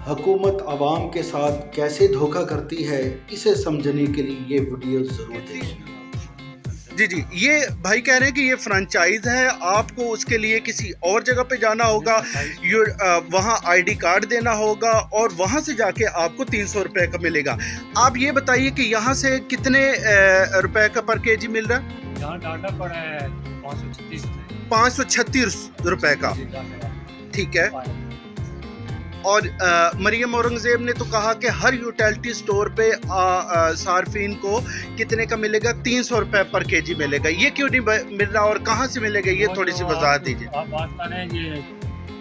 हुकूमत आवाम के साथ कैसे धोखा करती है, इसे समझने के लिए ये वीडियो ज़रूर देखें। जी, ये भाई कह रहे हैं कि ये फ्रेंचाइज है, आपको उसके लिए किसी और जगह पे जाना होगा, वहाँ आईडी कार्ड देना होगा और वहाँ से जाके आपको 300 रुपये का मिलेगा। आप ये बताइए कि यहाँ से कितने रुपए का पर केजी मिल रहा है? यहाँ डाटा पड़ा है 536 रुपए का, ठीक है। और मरियम औरंगज़ेब ने तो कहा कि हर यूटिलिटी स्टोर पे सार्फिन को कितने का मिलेगा? 300 रुपये पर केजी मिलेगा। ये क्यों नहीं मिल रहा और कहाँ से मिलेगा, ये थोड़ी सी वजाहत दीजिए। आप बात कर रहे हैं ये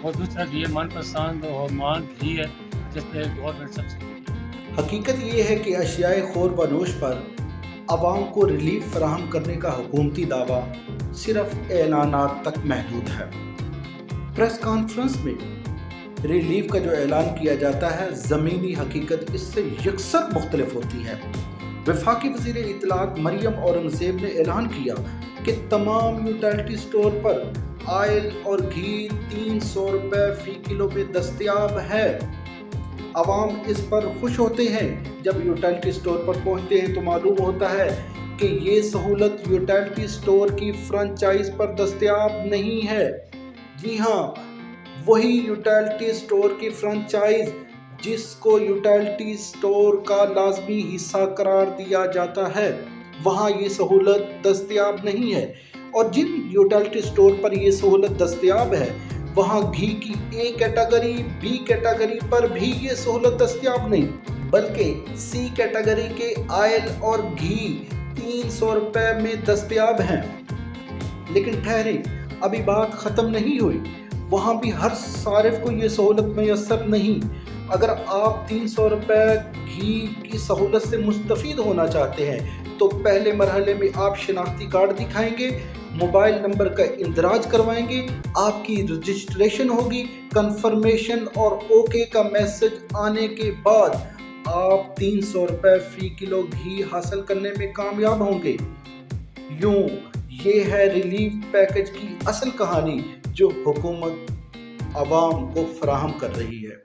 और दूसरा ये मनपसंद और मांग घी है जिस पे गवर्नमेंट सब्सिडी। हकीकत ये है कि अशियाए खोर व नोश पर आवाम को रिलीफ फराहम करने का हुकूमती दावा सिर्फ ऐलानात तक महदूद है। प्रेस कॉन्फ्रेंस में रिलीफ का जो ऐलान किया जाता है, ज़मीनी हकीकत इससे यकसर मुख्तलिफ होती है। वफाकी वज़ीर इत्तलात मरियम औरंगज़ेब ने ऐलान किया कि तमाम यूटिलिटी स्टोर पर आयल और घी 300 रुपये फ़ी किलो में दस्तयाब है। आवाम इस पर खुश होते हैं। जब यूटिलिटी स्टोर पर पहुंचते हैं तो मालूम होता है कि ये सहूलत यूटिलिटी स्टोर की फ्रेंचाइज पर दस्तयाब नहीं है। जी हाँ, वही यूटिलिटी स्टोर की फ्रेंचाइज जिसको यूटिलिटी स्टोर का लाजमी हिस्सा करार दिया जाता है, वहाँ ये सहूलत दस्तयाब नहीं है। और जिन यूटिलिटी स्टोर पर ये सहूलत दस्तयाब है, वहाँ घी की ए कैटेगरी, बी कैटेगरी पर भी ये सहूलत दस्तयाब नहीं, बल्कि सी कैटेगरी के आयल और घी 300 रुपये में दस्तयाब हैं। लेकिन ठहरे, अभी बात ख़त्म नहीं हुई। वहाँ भी हर सारिफ को ये सहूलत मैसर नहीं। अगर आप 300 रुपये घी की सहूलत से मुस्तफ़ीद होना चाहते हैं तो पहले मरहले में आप शनाख्ती कार्ड दिखाएंगे, मोबाइल नंबर का इंदराज करवाएंगे, आपकी रजिस्ट्रेशन होगी, कंफर्मेशन और ओके का मैसेज आने के बाद आप 300 रुपये फ़ी किलो घी हासिल करने में कामयाब होंगे। यूँ ये है रिलीफ पैकेज की असल कहानी जो हुकूमत आवाम को फराहम कर रही है।